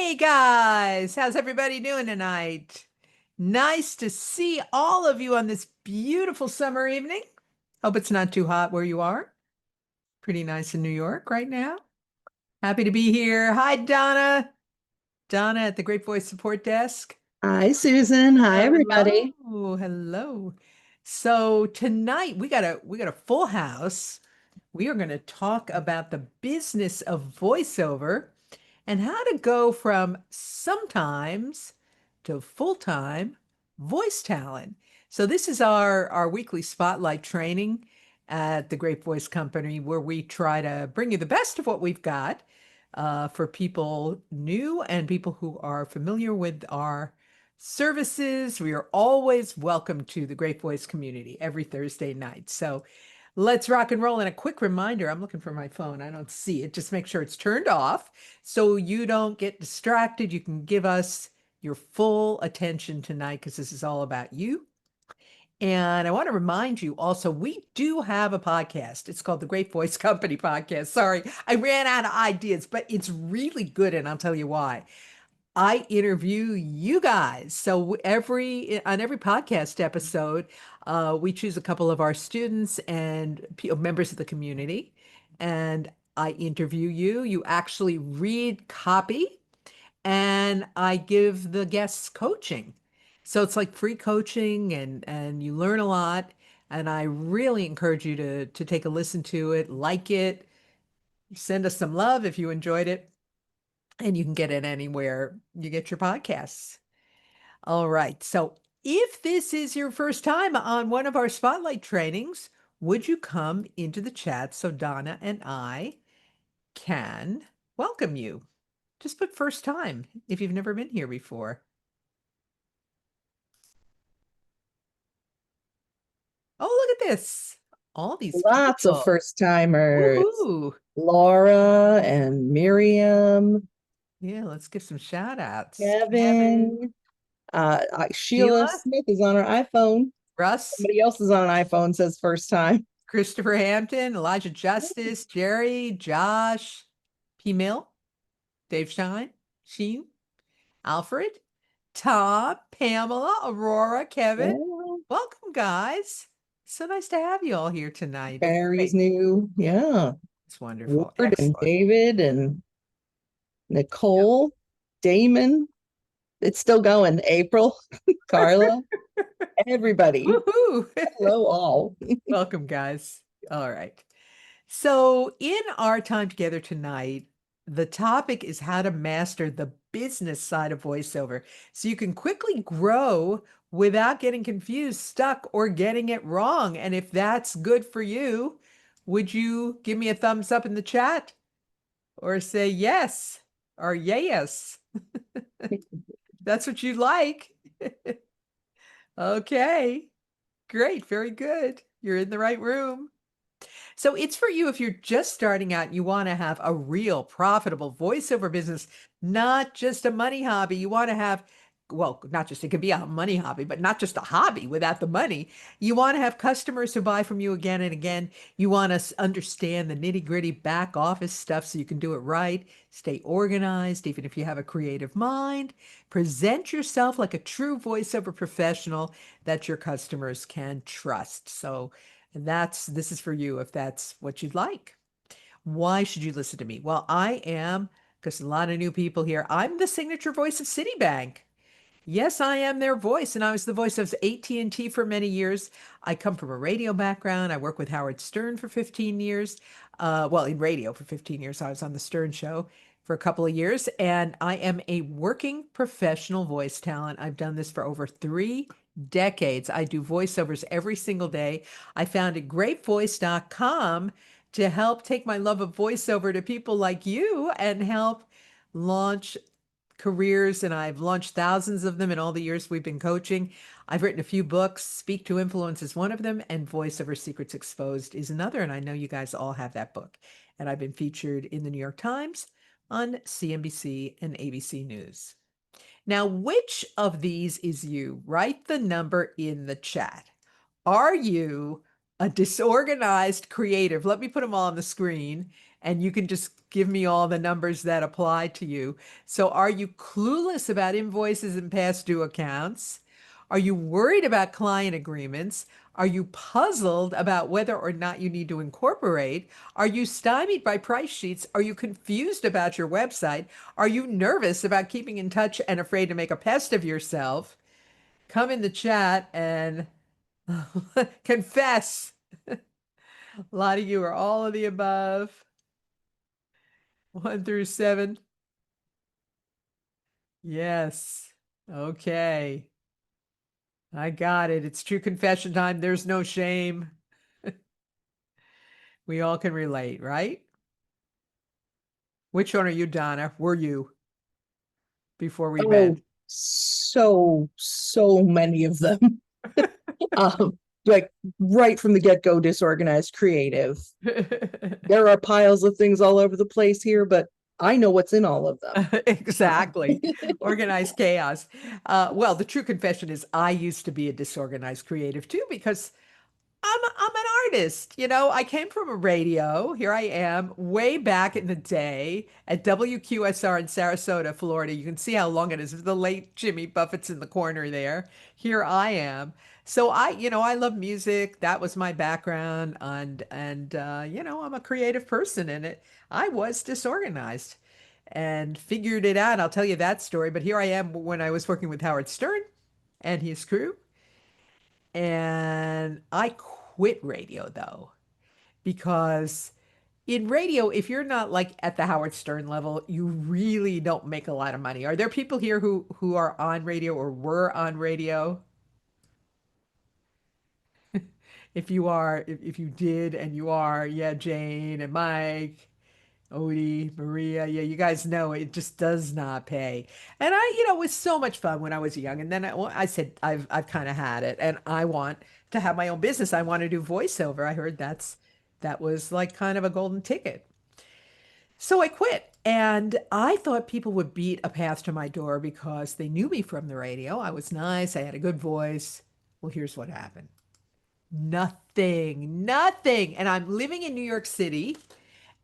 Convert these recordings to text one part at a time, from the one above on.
Hey guys, how's everybody doing tonight? Nice to see all of you on this beautiful summer evening. Hope it's not too hot where you are. Pretty nice in New York right now. Happy to be here. Hi, Donna. Donna at the Great Voice Support Desk. Hi, Susan. Hi, everybody. Hello, hello. So tonight we got a full house. We are going to talk about the business of voiceover and how to go from sometimes to full-time voice talent. So this is our weekly spotlight training at the Great Voice Company, where we try to bring you the best of what we've got for people new and people who are familiar with our services. We are always welcome to the Great Voice community every Thursday night. So let's rock and roll. And a quick reminder, I'm looking for my phone. I don't see it. Just make sure it's turned off so you don't get distracted. You can give us your full attention tonight because this is all about you. And I want to remind you also, we do have a podcast. It's called the Great Voice Company Podcast. Sorry, I ran out of ideas, but it's really good. And I'll tell you why. I interview you guys. So on every podcast episode, we choose a couple of our students and members of the community, and I interview you. You actually read copy, and I give the guests coaching. So it's like free coaching, and you learn a lot. And I really encourage you to take a listen to it, like it, send us some love if you enjoyed it. And you can get it anywhere you get your podcasts. All right. So if this is your first time on one of our spotlight trainings, would you come into the chat so Donna and I can welcome you? Just put first time if you've never been here before. Oh, look at this. All these Lots of people. first timers. Woohoo. Laura and Miriam, Yeah, let's give some shout outs. Kevin, Kevin, Sheila Sheila, Smith is on her iPhone. Russ, Somebody else is on an iPhone, says first time. Christopher Hampton, Elijah Justice, Jerry, Josh, P. Mill, Dave Sheen, Alfred, Tom, Pamela, Aurora, Kevin. Yeah, Welcome, guys. So nice to have you all here tonight. It's Barry's great. new. Yeah. It's wonderful. Ward and Excellent. David and Yep. Nicole, Damon. It's still going. April, Carla, everybody. Woohoo. Hello, all. Welcome, guys. All right. So, in our time together tonight, the topic is how to master the business side of voiceover so you can quickly grow without getting confused, stuck, or getting it wrong. And if that's good for you, would you give me a thumbs up in the chat or say yes or yes? That's what you like. Okay, great, very good. You're in the right room. So it's for you if you're just starting out, you want to have a real profitable voiceover business, not just a money hobby. You want to have, well, not just, it could be a money hobby, but not just a hobby without the money. You want to have customers who buy from you again and again. You want to understand the nitty-gritty back office stuff so you can do it right, stay organized, even if you have a creative mind. Present yourself like a true voiceover professional that your customers can trust. So this is for you if that's what you'd like. Why should you listen to me? Well, I am, because a lot of new people here, I'm the signature voice of Citibank. Yes, I am their voice, and I was the voice of AT&T for many years. I come from a radio background. I worked with Howard Stern for 15 years. Well, in radio for 15 years. I was on the Stern Show for a couple of years, and I am a working professional voice talent. I've done this for over 3 decades. I do voiceovers every single day. I founded greatvoice.com to help take my love of voiceover to people like you and help launch careers, and I've launched thousands of them in all the years we've been coaching. I've written a few books. Speak to Influence is one of them, and Voiceover Secrets Exposed is another. And I know you guys all have that book. And I've been featured in the New York Times, on CNBC, and ABC News. Now, which of these is you? Write the number in the chat. Are you A disorganized creative. Let me put them all on the screen and you can just give me all the numbers that apply to you. So, are you clueless about invoices and past due accounts? Are you worried about client agreements? Are you puzzled about whether or not you need to incorporate? Are you stymied by price sheets? Are you confused about your website? Are you nervous about keeping in touch and afraid to make a pest of yourself? Come in the chat and confess. A lot of you are all of the above, 1 through 7. Yes. Okay. I got it. It's true confession time. There's no shame. We all can relate, right? Which one are you, Donna? Were you before we met? Oh, so many of them. Like right from the get-go, disorganized creative. There are piles of things all over the place here, but I know what's in all of them. Exactly. Organized chaos. Well, the true confession is I used to be a disorganized creative too because I'm an artist. I came from a radio. Here I am, way back in the day at WQSR in Sarasota, Florida. You can see how long it is. The late Jimmy Buffett's in the corner there. Here I am. So I love music. That was my background, and I'm a creative person, and I was disorganized and figured it out. I'll tell you that story. But here I am when I was working with Howard Stern and his crew. And I quit radio though, because in radio, if you're not like at the Howard Stern level, you really don't make a lot of money. Are there people here who are on radio or were on radio? If you are, if you did and you are, yeah, Jane and Mike, Odie, Maria, yeah, you guys know it just does not pay. And it was so much fun when I was young. And then I said, I've kind of had it, and I want to have my own business. I want to do voiceover. I heard that was like kind of a golden ticket. So I quit, and I thought people would beat a path to my door because they knew me from the radio. I was nice. I had a good voice. Well, here's what happened. Nothing, nothing. And I'm living in New York City.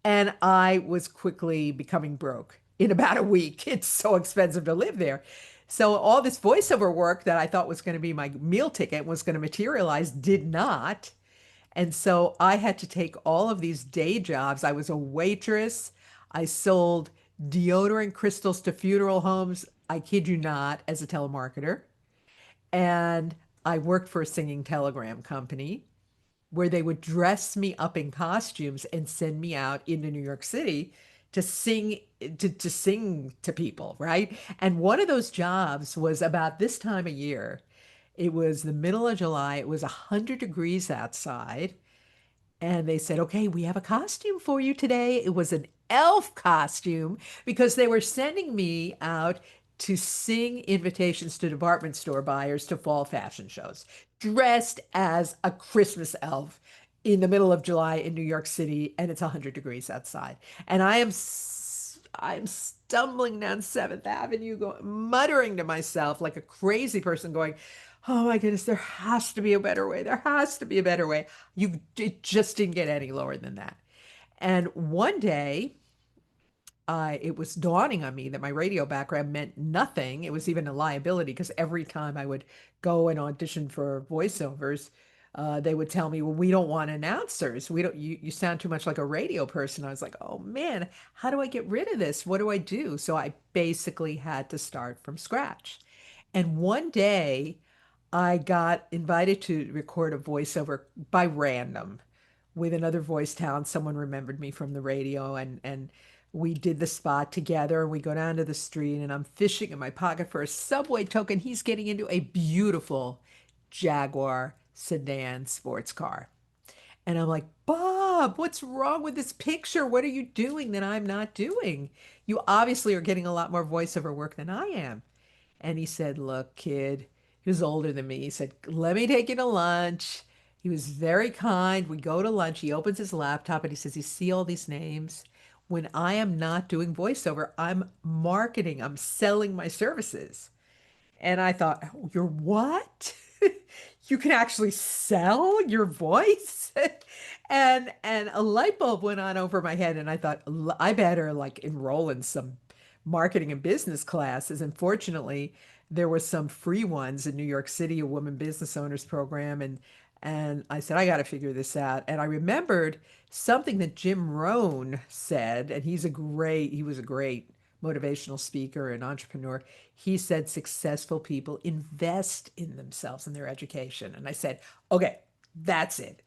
And I was quickly becoming broke in about a week. It's so expensive to live there. So all this voiceover work that I thought was going to be my meal ticket was going to materialize did not. And so I had to take all of these day jobs. I was a waitress. I sold deodorant crystals to funeral homes. I kid you not, as a telemarketer. And I worked for a singing telegram company where they would dress me up in costumes and send me out into New York City to sing to sing to people, right? And one of those jobs was about this time of year. It was the middle of July. It was 100 degrees outside. And they said, okay, we have a costume for you today. It was an elf costume because they were sending me out to sing invitations to department store buyers to fall fashion shows, dressed as a Christmas elf in the middle of July in New York City, and it's 100 degrees outside. And I'm stumbling down 7th Avenue, muttering to myself like a crazy person, going, "Oh my goodness, there has to be a better way. There has to be a better way." It just didn't get any lower than that. And one day, it was dawning on me that my radio background meant nothing. It was even a liability because every time I would go and audition for voiceovers, they would tell me, "Well, we don't want announcers. We don't. You sound too much like a radio person." I was like, "Oh man, how do I get rid of this? What do I do?" So I basically had to start from scratch. And one day, I got invited to record a voiceover by random with another voice talent. Someone remembered me from the radio, and we did the spot together. And we go down to the street, and I'm fishing in my pocket for a subway token. He's getting into a beautiful Jaguar sedan sports car. And I'm like, "Bob, what's wrong with this picture? What are you doing that I'm not doing? You obviously are getting a lot more voiceover work than I am." And he said, "Look, kid," he was older than me. He said, "Let me take you to lunch." He was very kind. We go to lunch. He opens his laptop and he says, "You see all these names? When I am not doing voiceover, I'm marketing, I'm selling my services." And I thought, "Oh, you're what?" you can actually sell your voice. And a light bulb went on over my head, and I thought, I better like enroll in some marketing and business classes." And fortunately, there were some free ones in New York City, a women business owners program, and I said, I got to figure this out. And I remembered something that Jim Rohn said, and he was a great motivational speaker and entrepreneur. He said successful people invest in themselves and their education. And I said, okay, that's it.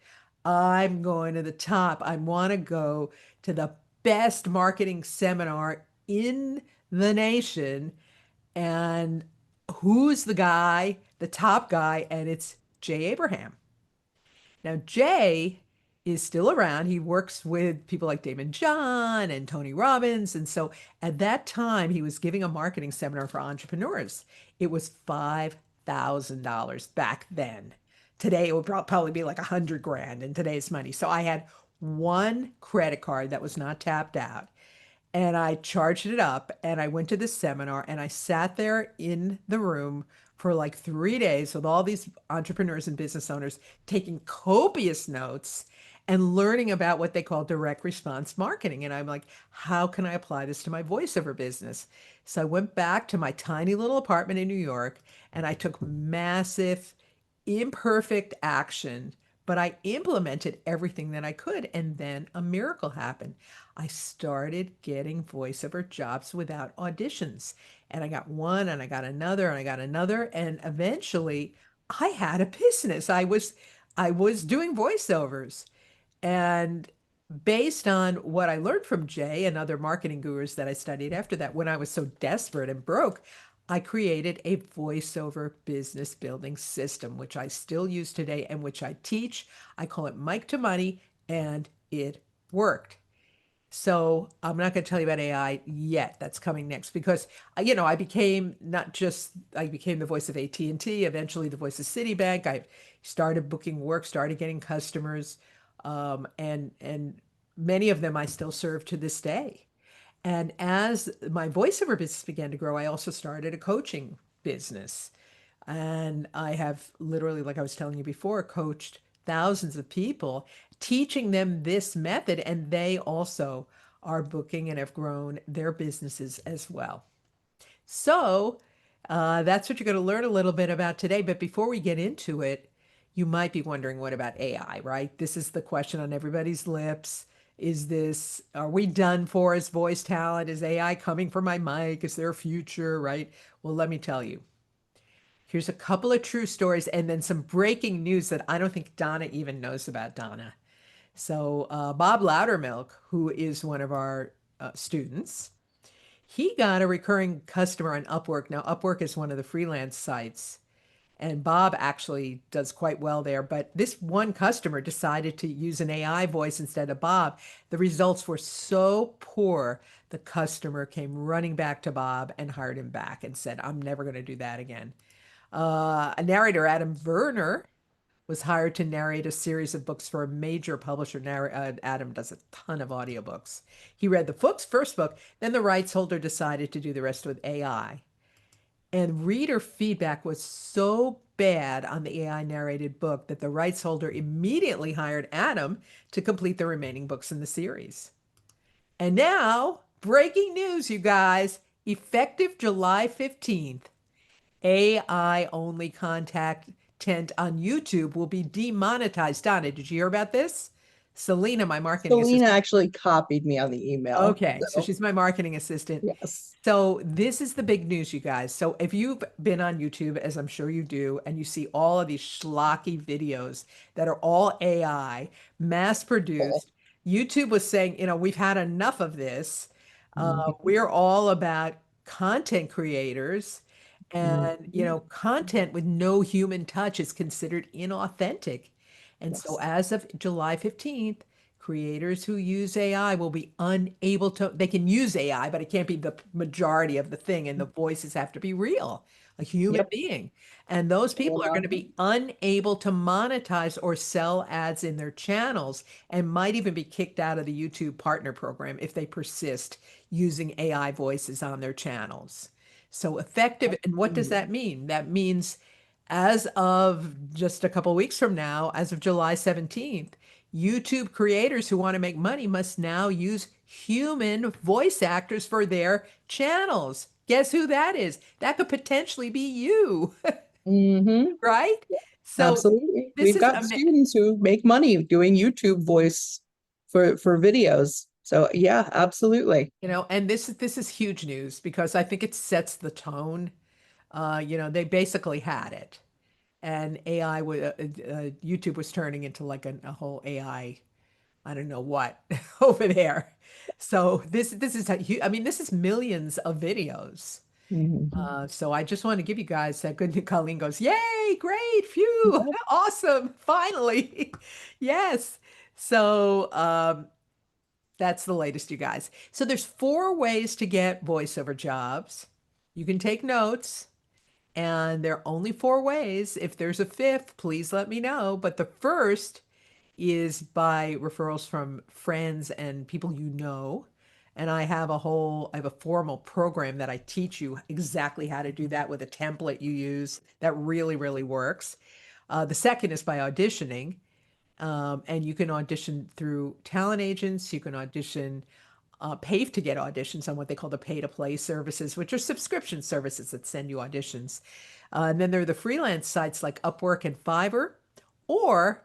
I'm going to the top. I want to go to the best marketing seminar in the nation. And who's the guy, the top guy? And it's Jay Abraham. Now, Jay is still around. He works with people like Damon John and Tony Robbins. And so at that time, he was giving a marketing seminar for entrepreneurs. It was $5,000 back then. Today, it would probably be like 100 grand in today's money. So I had one credit card that was not tapped out, and I charged it up and I went to this seminar and I sat there in the room for like 3 days with all these entrepreneurs and business owners taking copious notes and learning about what they call direct response marketing. And I'm like, how can I apply this to my voiceover business? So I went back to my tiny little apartment in New York and I took massive, imperfect action, but I implemented everything that I could. And then a miracle happened. I started getting voiceover jobs without auditions. And I got one and I got another and I got another. And eventually I had a business. I was doing voiceovers. And based on what I learned from Jay and other marketing gurus that I studied after that, when I was so desperate and broke, I created a voiceover business building system, which I still use today and which I teach. I call it Mic to Money, and it worked. So I'm not going to tell you about AI yet. That's coming next because I became not just I became the voice of AT&T, eventually the voice of Citibank. I started booking work, started getting customers, and many of them I still serve to this day. And as my voiceover business began to grow, I also started a coaching business. And I have literally, like I was telling you before, coached thousands of people, teaching them this method. And they also are booking and have grown their businesses as well. So that's what you're going to learn a little bit about today. But before we get into it, you might be wondering, what about AI, right? This is the question on everybody's lips. Are we done for as voice talent? Is AI coming for my mic? Is there a future, right? Well, let me tell you. Here's a couple of true stories and then some breaking news that I don't think Donna even knows about, Donna. So, Bob Loudermilk, who is one of our students, he got a recurring customer on Upwork. Now, Upwork is one of the freelance sites, and Bob actually does quite well there. But this one customer decided to use an AI voice instead of Bob. The results were so poor, the customer came running back to Bob and hired him back and said, I'm never going to do that again. A narrator, Adam Werner, was hired to narrate a series of books for a major publisher. Adam does a ton of audiobooks. He read the first book, then the rights holder decided to do the rest with AI. And reader feedback was so bad on the AI narrated book that the rights holder immediately hired Adam to complete the remaining books in the series. And now, breaking news, you guys, effective July 15th, AI only content on YouTube will be demonetized. Donna, did you hear about this? Selena, my marketing Selena assistant. actually copied me on the email. Okay, so So she's my marketing assistant. yes. So this is the big news, you guys. So if you've been on YouTube, as I'm sure you do, and you see all of these schlocky videos that are all AI, mass Oh. produced, YouTube was saying, we've had enough of this. Mhm. We're all about content creators. And, Mhm. content with no human touch is considered inauthentic. And so Yes. as of July 15th, creators who use AI will be unable to, they can use AI, but it can't be the majority of the thing. And the voices have to be real, a human Yep. being. And those It will people are not. going to be unable to monetize or sell ads in their channels and might even be kicked out of the YouTube partner program if they persist using AI voices on their channels. So effective. And what does Mhm. that mean? That means As of just a couple weeks from now, as of July 17th, YouTube creators who want to make money must now use human voice actors for their channels. Guess who that is? That could potentially be you, Mm-hmm. right? So Absolutely. this We've is got students who make money doing YouTube voice for videos. So yeah, absolutely. and this is huge news because I think it sets the tone. They basically had it, and AI YouTube was turning into like a whole I don't know what over there. So this is I mean, this is millions of videos. Mhm. So I just want to give you guys that good. Colleen goes, "Yay, great, phew, Yeah. awesome, finally." Yes. So that's the latest, you guys. So there's four ways to get voiceover jobs. You can take notes, and there are only four ways. If there's a fifth, please let me know. But the first is by referrals from friends and people you know. And I have a formal program that I teach you exactly how to do that with a template you use that really, really works. The second is by auditioning. And you can audition through talent agents. You can audition, pay to get auditions on what they call the pay to play services, which are subscription services that send you auditions. And then there are the freelance sites like Upwork and Fiverr. Or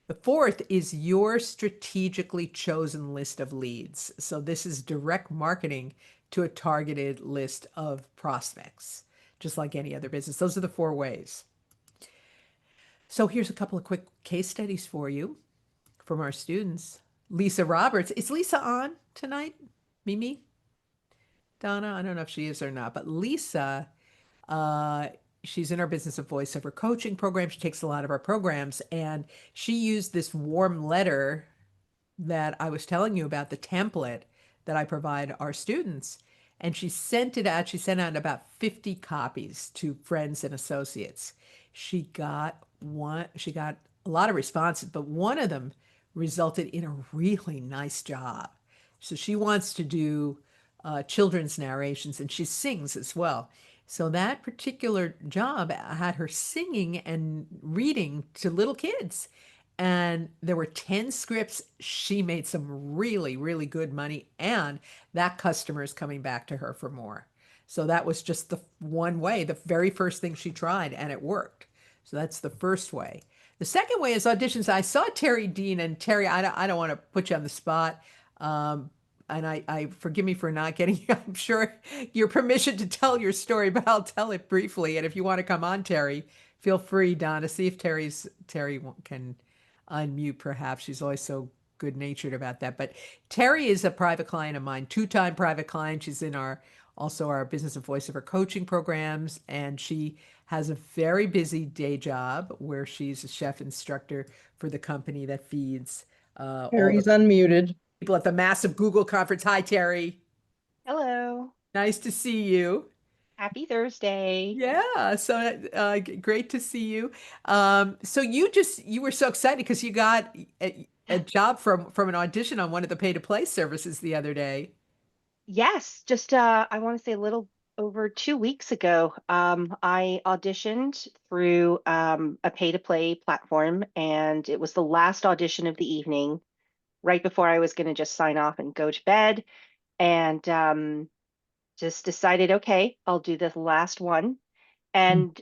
the fourth is your strategically chosen list of leads. So this is direct marketing to a targeted list of prospects, just like any other business. Those are the four ways. So here's a couple of quick case studies for you from our students. Lisa Roberts. Is Lisa on tonight? Mimi? Donna? I don't know if she is or not, but Lisa, uh, she's in our business of voiceover coaching program. She takes a lot of our programs, and she used this warm letter that I was telling you about, the template that I provide our students. And she sent it out. She sent out about 50 copies to friends and associates. She got a lot of responses, but one of them resulted in a really nice job. So she wants to do children's narrations, and she sings as well. So that particular job had her singing and reading to little kids. And there were 10 scripts. She made some really, really good money, and that customer is coming back to her for more. So that was just the one way, the very first thing she tried, and it worked. So that's the first way. The second way is auditions. I saw Terry Dean, and Terry, I don't want to put you on the spot. Um, and I forgive me for not getting, I'm sure, your permission to tell your story, but I'll tell it briefly. And if you want to come on, Terry, feel free, Donna. See if Terry can unmute, perhaps. She's always so good natured about that. But Terry is a private client of mine, two-time private client. She's in our business of voiceover coaching programs, and she has a very busy day job where she's a chef instructor for the company that feeds all the Harry's unmuted. people at the massive Google conference. Hi, Terry. Hello. Nice to see you. Happy Thursday. Yeah, so great to see you. So you were so excited because you got a job from an audition on one of the pay to play services the other day. Yes, just I want to say a little over 2 weeks ago, I auditioned through a pay-to-play platform, and it was the last audition of the evening, right before I was going to just sign off and go to bed, and just decided, okay, I'll do the last one, and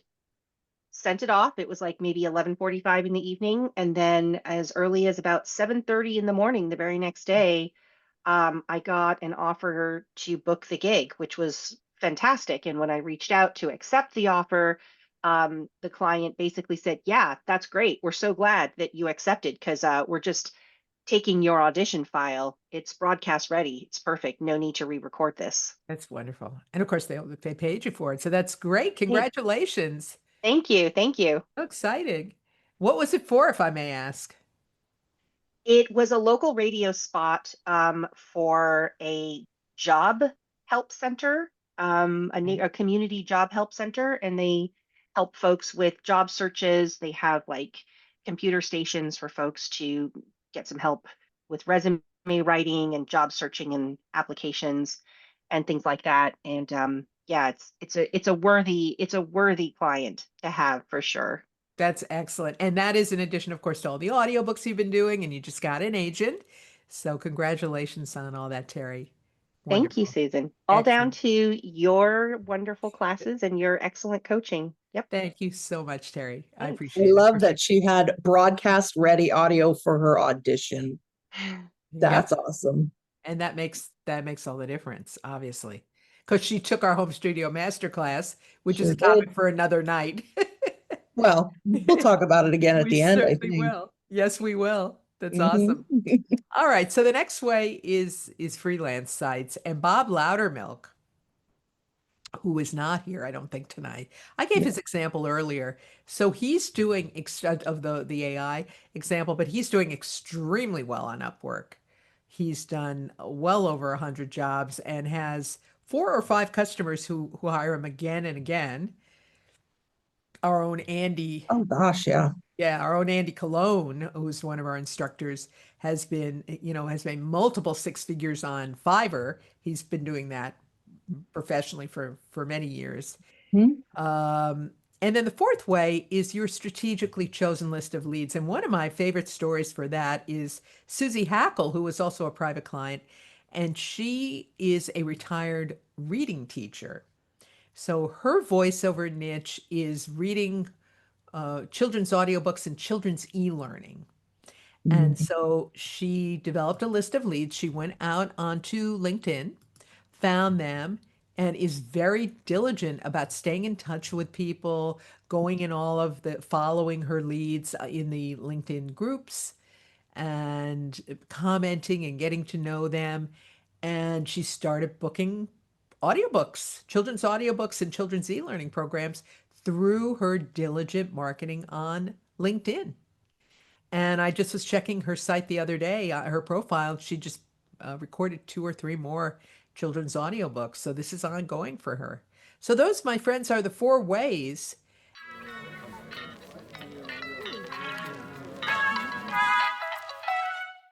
sent it off. It was like maybe 11:45 in the evening, and then as early as about 7:30 in the morning the very next day, I got an offer to book the gig, which was fantastic. And when I reached out to accept the offer, the client basically said, "Yeah, that's great. We're so glad that you accepted because we're just taking your audition file. It's broadcast ready. It's perfect. No need to re-record this." That's wonderful. And of course, they paid you for it. So that's great. Hey, Congratulations. thank you. Thank you. So exciting. What was it for, if I may ask? It was a local radio spot for a job help center, Okay. a community job help center, and they help folks with job searches. They have like computer stations for folks to get some help with resume writing and job searching and applications and things like that. And yeah, it's a worthy client to have for sure. That's excellent. And that is in addition, of course, to all the audiobooks you've been doing, and you just got an agent. So congratulations on all that, Terry. Thank you, Wonderful. Susan. All down Excellent. to your wonderful classes and your excellent coaching. Yep. Thank you so much, Terry. I Thanks. I appreciate it. Of love course, that she had broadcast ready audio for her audition. yep. That's awesome. And that makes all the difference, obviously. Because she took our home studio masterclass, which is Sure a did. topic for another night. Well, we'll talk about it again at We the end, I certainly think. will. Yes, we will. That's awesome. Mhm. All right. So the next way is freelance sites. And Bob Loudermilk, who is not here, I don't think tonight. I gave Yeah. his example earlier. So he's doing of the AI example, but he's doing extremely well on Upwork. He's done well over 100 jobs and has 4 or 5 customers who hire him again and again. Our own Andy, Oh gosh, yeah. yeah, our own Andy Cologne, who's one of our instructors, has made multiple 6 figures on Fiverr. He's been doing that professionally for many years. Hmm? Um, and then the fourth way is your strategically chosen list of leads. And one of my favorite stories for that is Susie Hackle, who was also a private client, and she is a retired reading teacher. So her voiceover niche is reading children's audiobooks and children's e-learning. And Mhm. so she developed a list of leads. She went out onto LinkedIn, found them, and is very diligent about staying in touch with people, going in all of the following her leads in the LinkedIn groups and commenting and getting to know them. And she started booking audiobooks, children's audiobooks and children's e-learning programs through her diligent marketing on LinkedIn. And I just was checking her site the other day, her profile. She just recorded 2 or 3 more children's audiobooks. So this is ongoing for her. So those, my friends, are the 4 ways